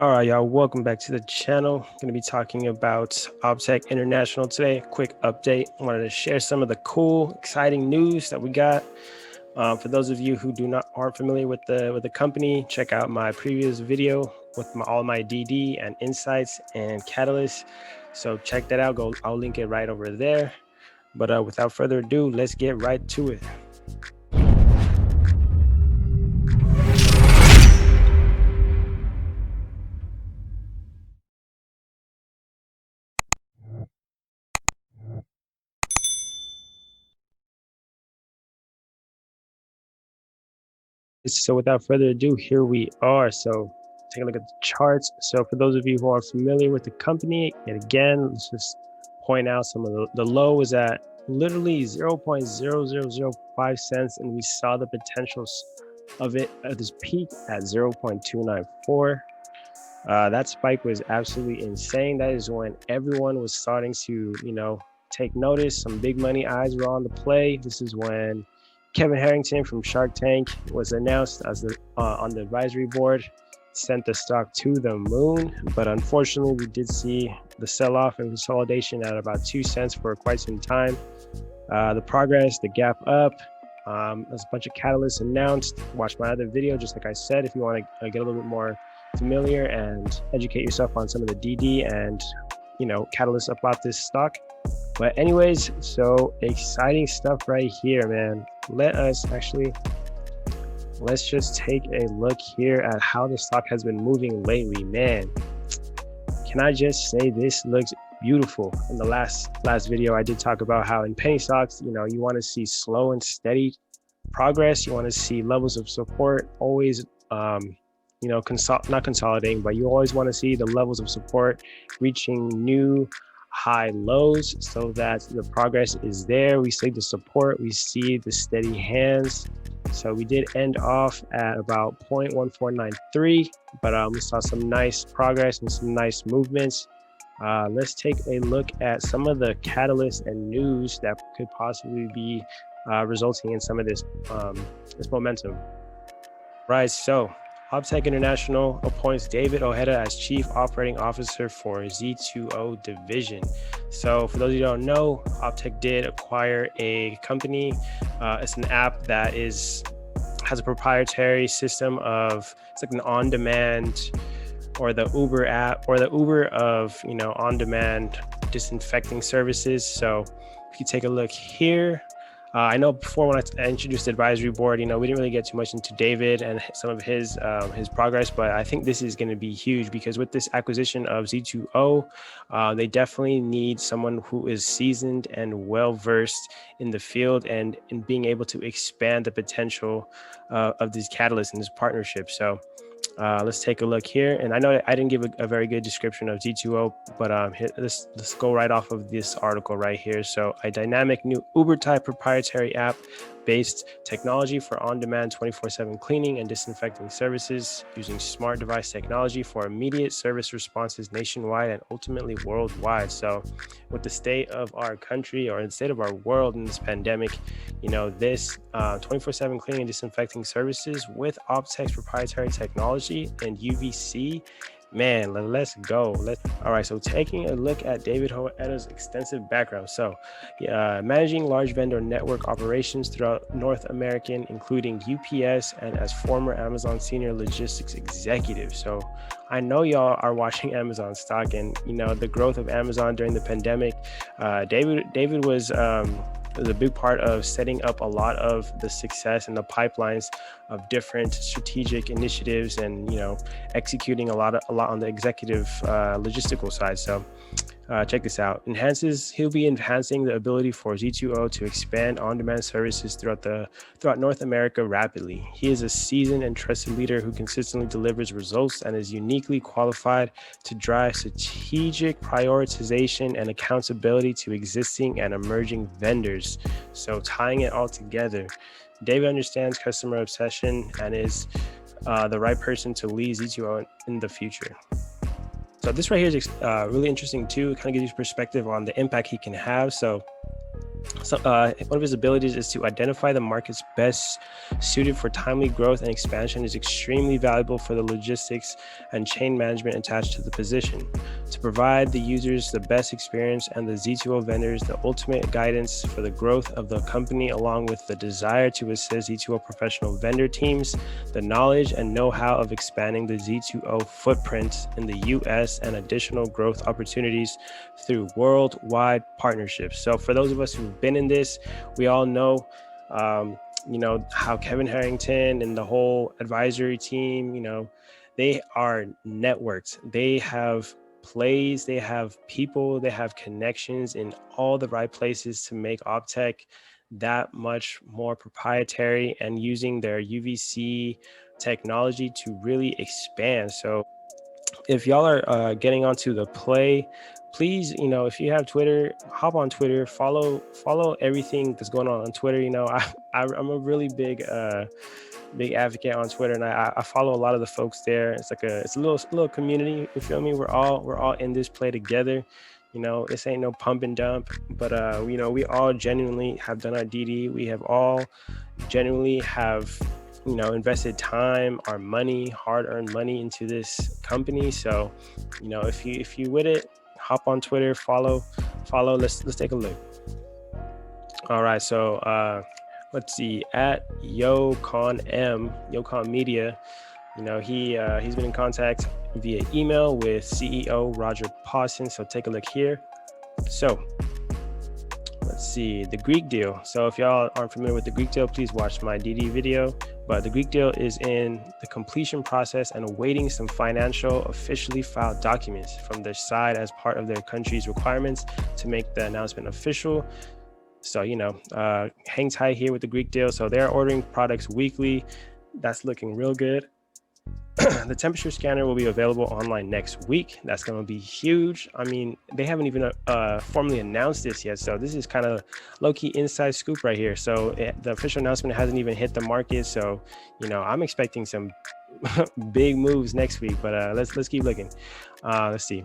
All right, y'all, welcome back to the channel. Going to be talking about OPTEC International today. Quick update. I wanted to share some of the cool, exciting news that we got. For those of you who aren't familiar with the company, check out my previous video with all my DD and insights and catalysts. So check that out. I'll link it right over there. But without further ado, let's get right to it. So without further ado, here we are. So take a look at the charts. So for those of you who are familiar with the company, yet again, let's just point out some of the low was at literally 0.0005 cents, and we saw the potentials of it at this peak at 0.294. That spike was absolutely insane. That is when everyone was starting to, take notice. Some big money eyes were on the play. This is when Kevin Harrington from Shark Tank was announced as on the advisory board, sent the stock to the moon. But unfortunately, we did see the sell-off and consolidation at about 2 cents for quite some time. The progress, the gap up, there's a bunch of catalysts announced. Watch my other video, just like I said, if you want to get a little bit more familiar and educate yourself on some of the DD and catalysts about this stock. But anyways, so exciting stuff right here, man. Let's just take a look here at how the stock has been moving lately, man. Can I just say this looks beautiful? In the last video, I did talk about how in penny stocks, you want to see slow and steady progress. You want to see levels of support always, not consolidating, but you always want to see the levels of support reaching new high lows so that the progress is there. We see the support, we see the steady hands. So we did end off at about 0.1493, but we saw some nice progress and some nice movements. Let's take a look at some of the catalysts and news that could possibly be resulting in some of this momentum. Right, so OPTEC International appoints David Ojeda as Chief Operating Officer for Z2O division. So for those of you who don't know, OPTEC did acquire a company. It's an app that has a proprietary system of, it's like an on-demand, or the Uber app, or the Uber of, on-demand disinfecting services. So if you take a look here, I know before when I introduced the advisory board, we didn't really get too much into David and some of his progress, but I think this is going to be huge because with this acquisition of Z2O, they definitely need someone who is seasoned and well-versed in the field and in being able to expand the potential of these catalysts and this partnership. So let's take a look here. And I know I didn't give a very good description of Z2O, but let's go right off of this article right here. So a dynamic new Uber type proprietary app based technology for on-demand 24/7 cleaning and disinfecting services using smart device technology for immediate service responses nationwide and ultimately worldwide. So with the state of our country or the state of our world in this pandemic, this 24/7 cleaning and disinfecting services with OPTEC's proprietary technology and UVC, man, let's go. All right, so taking a look at David Ojeda's extensive background. So managing large vendor network operations throughout North American, including UPS, and as former Amazon senior logistics executive. So I know y'all are watching Amazon stock and, the growth of Amazon during the pandemic. David was a big part of setting up a lot of the success and the pipelines of different strategic initiatives and, executing a lot on the executive logistical side. So check this out. He'll be enhancing the ability for Z2O to expand on-demand services throughout North America rapidly. He is a seasoned and trusted leader who consistently delivers results and is uniquely qualified to drive strategic prioritization and accountability to existing and emerging vendors. So tying it all together, David understands customer obsession and is the right person to lead Z2O in the future. So this right here is really interesting too. It kind of gives you perspective on the impact he can have. So So one of his abilities is to identify the markets best suited for timely growth and expansion is extremely valuable for the logistics and chain management attached to the position. To provide the users the best experience and the Z2O vendors the ultimate guidance for the growth of the company, along with the desire to assist Z2O professional vendor teams, the knowledge and know-how of expanding the Z2O footprint in the US and additional growth opportunities through worldwide partnerships. So for those of us who've been in this, we all know, how Kevin Harrington and the whole advisory team, they are networked. They have plays, they have people, they have connections in all the right places to make OPTEC that much more proprietary and using their UVC technology to really expand. So if y'all are getting onto the play, please, if you have Twitter, hop on Twitter, follow everything that's going on Twitter. I'm a really big advocate on Twitter, and I follow a lot of the folks there. It's like it's a little community. You feel me? We're all in this play together. This ain't no pump and dump, but we all genuinely have done our DD. We have all genuinely have invested time, our money, hard-earned money into this company. So if you with it, hop on Twitter, follow. Let's take a look. All right, so let's see, at Yocon Media, he's been in contact via email with CEO Roger Pawson. So take a look here. So let's see, the Greek deal. So if y'all aren't familiar with the Greek deal, please watch my DD video. But the Greek deal is in the completion process and awaiting some financial officially filed documents from their side as part of their country's requirements to make the announcement official. So, hang tight here with the Greek deal. So they're ordering products weekly. That's looking real good. The temperature scanner will be available online next week. That's going to be huge. I mean, they haven't even formally announced this yet. So this is kind of low-key inside scoop right here. So the official announcement hasn't even hit the market. So, I'm expecting some big moves next week, but let's keep looking. Let's see.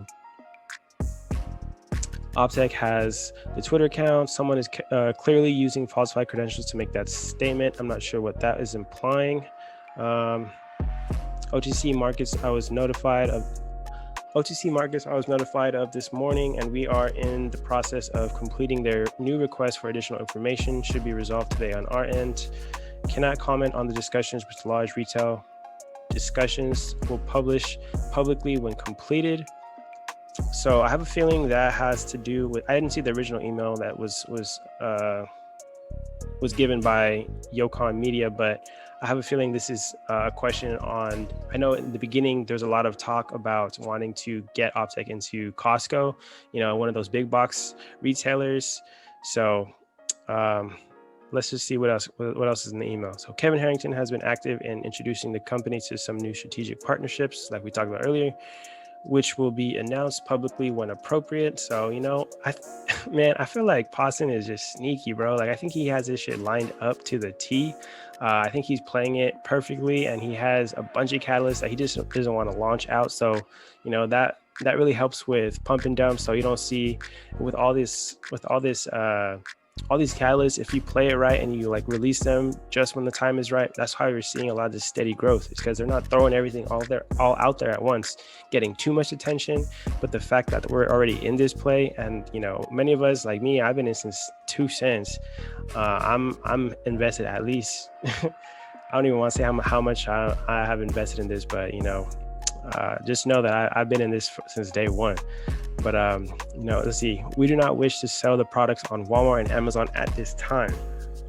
OPTEC has the Twitter account. Someone is clearly using falsified credentials to make that statement. I'm not sure what that is implying. OTC markets I was notified of this morning, and we are in the process of completing their new request for additional information. Should be resolved today on our end. Cannot comment on the discussions with large retail. Discussions will publish publicly when completed. So I have a feeling that has to do with, I didn't see the original email that was given by Yocon Media, but I have a feeling this is a question on, I know in the beginning, there's a lot of talk about wanting to get OPTEC into Costco, one of those big box retailers. So let's just see what else is in the email. So Kevin Harrington has been active in introducing the company to some new strategic partnerships, like we talked about earlier, which will be announced publicly when appropriate. So, I feel like Pawson is just sneaky, bro. Like, I think he has this shit lined up to the T. I think he's playing it perfectly, and he has a bunch of catalysts that he just doesn't want to launch out. So, that really helps with pump and dump. So you don't see with all these catalysts, if you play it right and you release them just when the time is right, that's how you're seeing a lot of this steady growth. It's because they're not throwing everything all out there at once, getting too much attention. But the fact that we're already in this play, and many of us, like me, I've been in since 2 cents. I'm invested at least. I don't even want to say how much I have invested in this, but just know that I've been in this since day one. But let's see. We do not wish to sell the products on Walmart and Amazon at this time.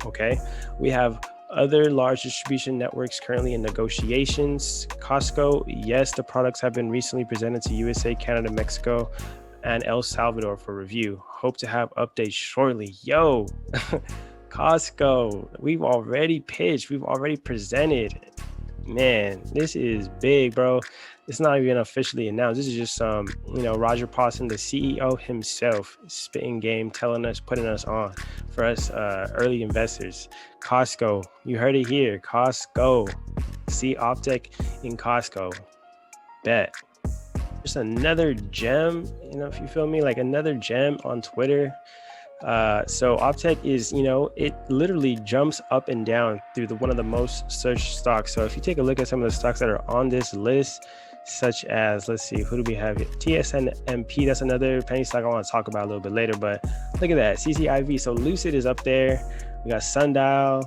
Okay, we have other large distribution networks currently in negotiations. Costco, yes, the products have been recently presented to USA, Canada, Mexico, and El Salvador for review. Hope to have updates shortly. Yo, Costco, we've already pitched, we've already presented. Man, this is big, bro. It's not even officially announced. This is just Roger Pawson, the CEO himself, spitting game, telling us, putting us on for us early investors. Costco, you heard it here. Costco, see OPTEC in Costco. Bet. Just another gem, if you feel me, like another gem on Twitter. So OPTEC is, you know, it literally jumps up and down through one of the most searched stocks. So if you take a look at some of the stocks that are on this list, such as, let's see, who do we have here? TSNMP, that's another penny stock I want to talk about a little bit later, but look at that, CCIV. So Lucid is up there. We got Sundial,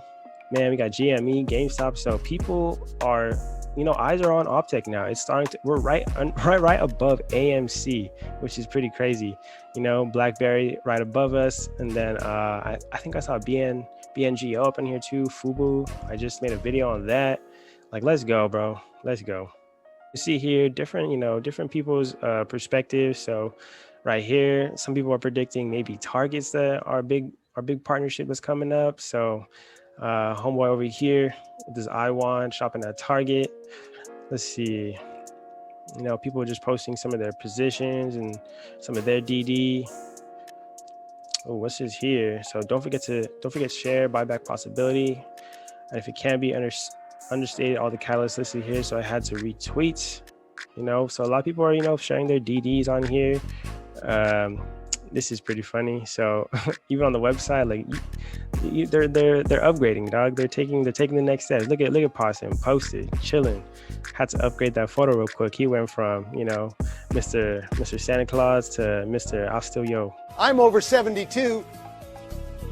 man, we got GME, GameStop. So people are, you know, eyes are on OPTEC now. It's starting to, we're right above AMC, which is pretty crazy. You know, BlackBerry right above us. And then I think I saw BNGO up in here too, FUBU. I just made a video on that. Like, let's go, bro. Let's go. You see here, different, you know, different people's perspectives. So right here, some people are predicting maybe targets that our big partnership is coming up. So homeboy over here with this Iwan shopping at Target. Let's see, you know, people are just posting some of their positions and some of their DD. Oh, what's this here? So don't forget share, buyback possibility, and if it can be understated, all the catalysts listed here. So I had to retweet, you know, so a lot of people are, you know, sharing their DDs on here. This is pretty funny. So even on the website, like they're upgrading, dog. They're taking the next step. Look at Possum, posted, chilling. Had to upgrade that photo real quick. He went from, you know, Mr. Santa Claus to Mr. I'll still yo. I'm over 72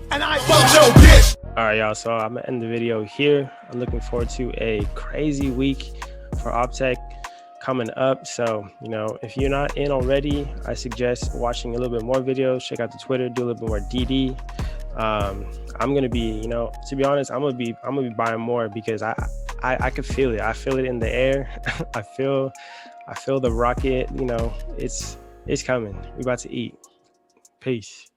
and I fuck your bitch. All right, y'all. So I'm gonna end the video here. I'm looking forward to a crazy week for OPTEC coming up. So, you know, if you're not in already, I suggest watching a little bit more videos. Check out the Twitter, do a little bit more DD. I'm gonna be, you know, to be honest, I'm gonna be buying more because I could feel it. I feel it in the air. I feel the rocket. You know, it's coming. We're about to eat. Peace.